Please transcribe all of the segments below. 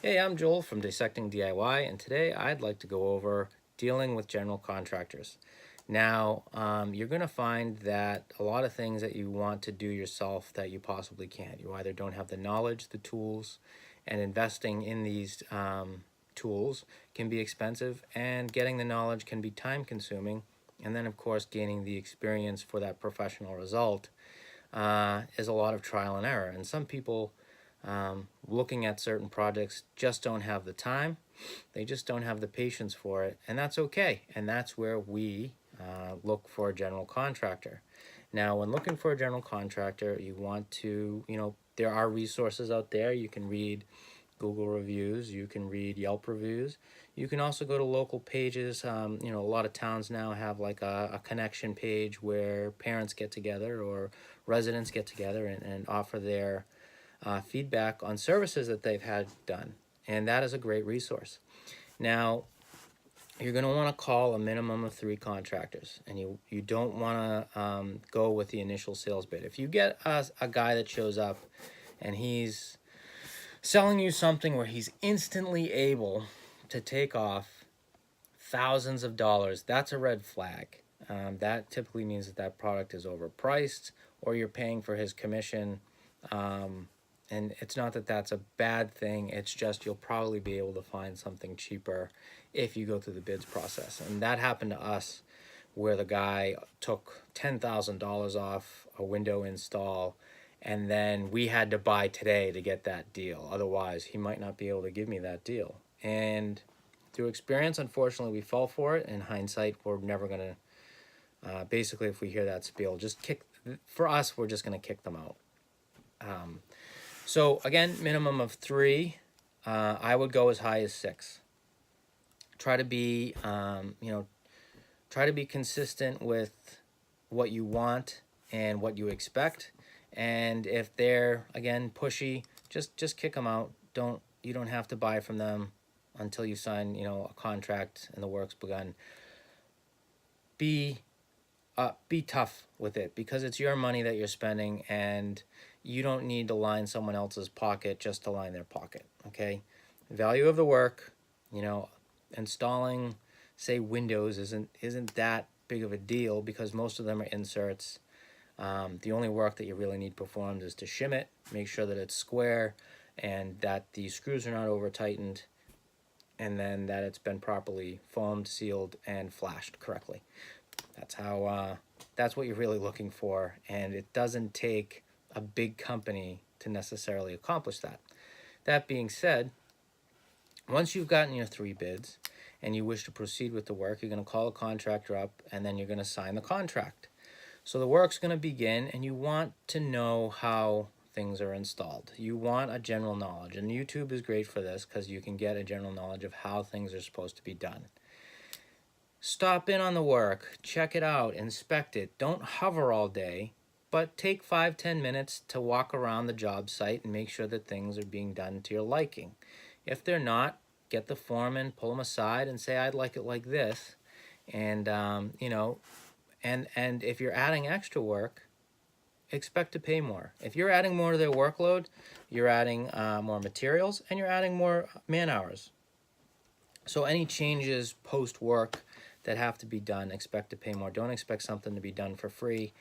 Hey, I'm Joel from Dissecting DIY, and today I'd like to go over dealing with general contractors. Now, you're going to find that a lot of things that you want to do yourself that you possibly can't. You either don't have the knowledge, the tools, and investing in these tools can be expensive, and getting the knowledge can be time consuming. And then, of course, gaining the experience for that professional result is a lot of trial and error. And some people looking at certain projects just don't have the time. They just don't have the patience for it, and that's okay. And that's where we look for a general contractor. Now, when looking for a general contractor, you want to, there are resources out there. You can read Google reviews, you can read Yelp reviews. You can also go to local pages. A lot of towns now have like a connection page where parents get together or residents get together and offer their feedback on services that they've had done. And that is a great resource. Now, you're going to want to call a minimum of 3 contractors, and you don't want to go with the initial sales bid. If you get a guy that shows up and he's selling you something where he's instantly able to take off thousands of dollars, that's a red flag. That typically means that product is overpriced, or you're paying for his commission. And it's not that that's a bad thing, it's just you'll probably be able to find something cheaper if you go through the bids process. And that happened to us, where the guy took $10,000 off a window install, and then we had to buy today to get that deal. Otherwise, he might not be able to give me that deal. And through experience, unfortunately, we fell for it. In hindsight, we're never going to, basically, if we hear that spiel, for us, we're just going to kick them out. So again, minimum of 3. I would go as high as 6. Try to be, try to be consistent with what you want and what you expect. And if they're again pushy, just kick them out. You don't have to buy from them until you sign, a contract and the work's begun. Be tough with it, because it's your money that you're spending, and you don't need to line someone else's pocket just to line their pocket. Okay, value of the work. Installing, say, windows isn't that big of a deal, because most of them are inserts. The only work that you really need performed is to shim it, make sure that it's square, and that the screws are not over tightened, and then that it's been properly foamed, sealed, and flashed correctly. That's what you're really looking for, and it doesn't take a big company to necessarily accomplish that. That being said, once you've gotten your 3 bids and you wish to proceed with the work, you're going to call a contractor up, and then you're going to sign the contract. So the work's going to begin, and you want to know how things are installed. You want a general knowledge, and YouTube is great for this, because you can get a general knowledge of how things are supposed to be done. Stop in on the work, check it out, inspect it. Don't hover all day, but take 5-10 minutes to walk around the job site and make sure that things are being done to your liking. If they're not, get the foreman, pull them aside, and say, I'd like it like this. And and if you're adding extra work, expect to pay more. If you're adding more to their workload, you're adding more materials, and you're adding more man hours. So any changes post-work that have to be done, expect to pay more. Don't expect something to be done for free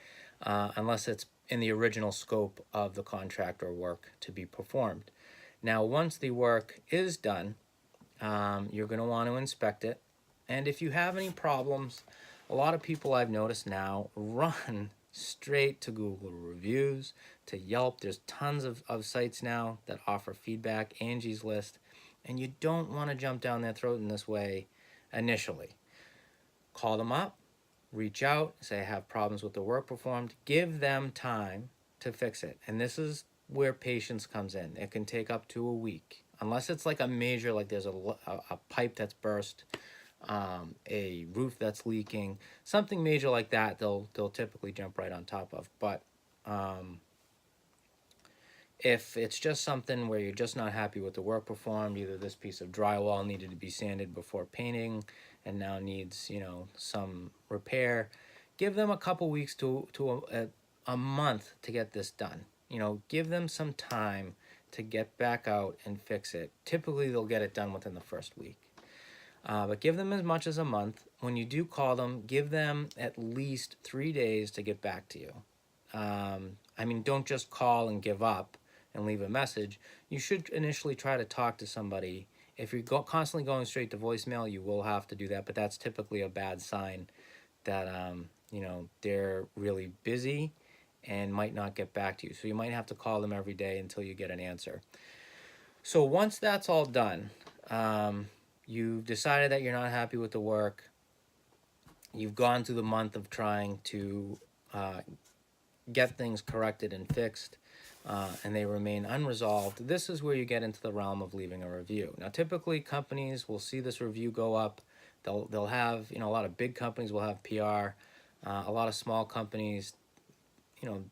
unless it's in the original scope of the contract or work to be performed. Now, once the work is done, you're going to want to inspect it. And if you have any problems, a lot of people I've noticed now run straight to Google reviews, to Yelp. There's tons of sites now that offer feedback, Angie's List, and you don't want to jump down their throat in this way initially. Call them up, reach out, say I have problems with the work performed. Give them time to fix it. And this is where patience comes in. It can take up to a week. Unless it's like a major, like there's a pipe that's burst, a roof that's leaking, something major like that, they'll typically jump right on top of. But if it's just something where you're just not happy with the work performed, either this piece of drywall needed to be sanded before painting and now needs, some repair, give them a couple weeks to a month to get this done. Give them some time to get back out and fix it. Typically, they'll get it done within the first week. But give them as much as a month. When you do call them, give them at least 3 days to get back to you. I mean, don't just call and give up and leave a message. You should initially try to talk to somebody. If you're constantly going straight to voicemail, you will have to do that, but that's typically a bad sign that, they're really busy and might not get back to you. So you might have to call them every day until you get an answer. So once that's all done, you've decided that you're not happy with the work. You've gone through the month of trying to get things corrected and fixed, and they remain unresolved. This is where you get into the realm of leaving a review. Now, typically, companies will see this review go up. They'll have, a lot of big companies will have PR. A lot of small companies,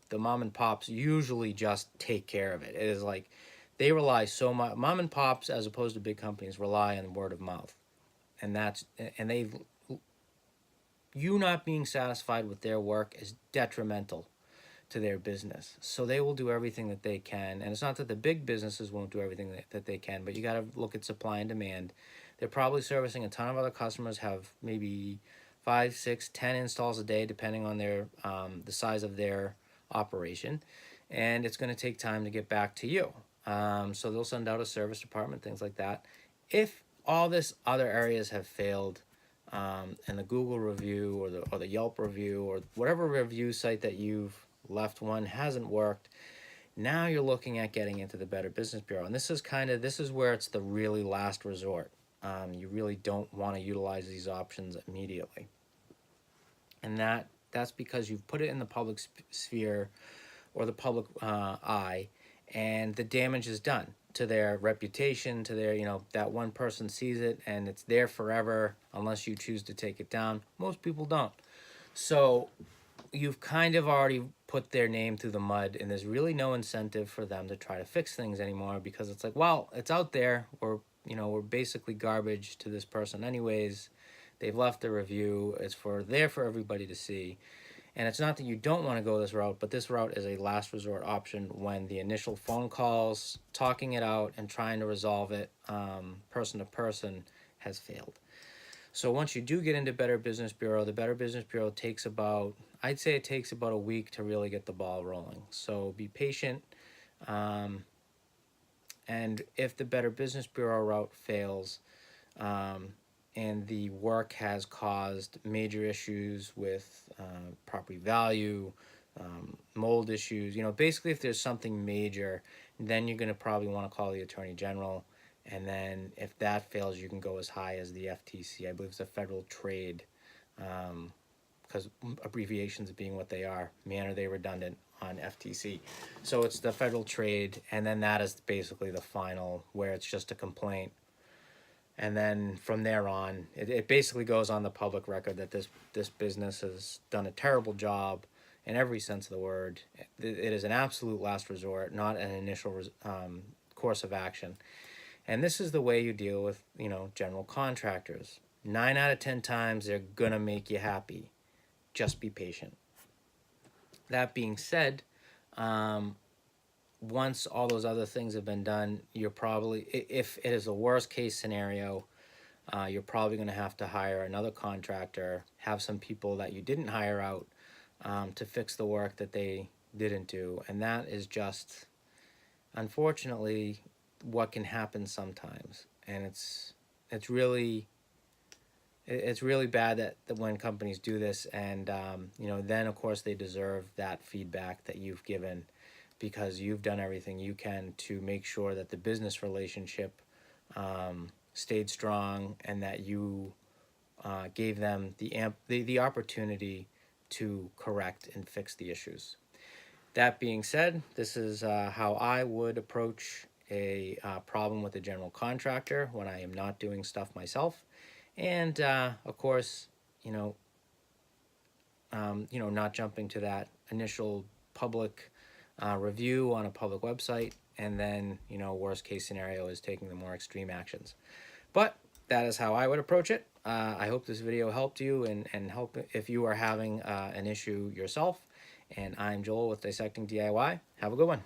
the mom and pops usually just take care of it. It is like they rely so much. Mom and pops, as opposed to big companies, rely on word of mouth, and you not being satisfied with their work is detrimental to their business. So they will do everything that they can. And it's not that the big businesses won't do everything that they can, but you got to look at supply and demand. They're probably servicing a ton of other customers, have maybe 5, 6, 10 installs a day, depending on their the size of their operation. And it's going to take time to get back to you. So they'll send out a service department, things like that. If all this other areas have failed, and the Google review or the Yelp review or whatever review site that you've left one hasn't worked, now you're looking at getting into the Better Business Bureau. And this is where it's the really last resort. You really don't want to utilize these options immediately. And that's because you've put it in the public sphere or the public eye, and the damage is done to their reputation, to their, that one person sees it and it's there forever unless you choose to take it down. Most people don't. So you've kind of already put their name through the mud, and there's really no incentive for them to try to fix things anymore, because it's like, well, it's out there. We're basically garbage to this person anyways. They've left a review. It's there for everybody to see. And it's not that you don't want to go this route, but this route is a last resort option when the initial phone calls, talking it out, and trying to resolve it person to person has failed. So once you do get into Better Business Bureau, the Better Business Bureau I'd say it takes about a week to really get the ball rolling. So be patient. And if the Better Business Bureau route fails, and the work has caused major issues with property value, mold issues, basically if there's something major, then you're going to probably want to call the Attorney General. And then if that fails, you can go as high as the FTC. I believe it's a federal trade, because abbreviations being what they are, man, are they redundant on FTC. So it's the federal trade, and then that is basically the final, where it's just a complaint. And then from there on, it basically goes on the public record that this business has done a terrible job in every sense of the word. It is an absolute last resort, not an initial course of action. And this is the way you deal with, general contractors. 9 out of 10 times, they're going to make you happy. Just be patient. That being said, once all those other things have been done, you're probably, if it is a worst case scenario, you're probably going to have to hire another contractor, have some people that you didn't hire out to fix the work that they didn't do. And that is just, unfortunately, what can happen sometimes. And it's really bad that when companies do this. And, then, of course, they deserve that feedback that you've given, because you've done everything you can to make sure that the business relationship stayed strong, and that you gave them the opportunity to correct and fix the issues. That being said, this is how I would approach a problem with a general contractor when I am not doing stuff myself. And of course, not jumping to that initial public review on a public website, and then, worst case scenario is taking the more extreme actions. But that is how I would approach it. I hope this video helped you and help if you are having an issue yourself. And I'm Joel with Dissecting DIY. Have a good one.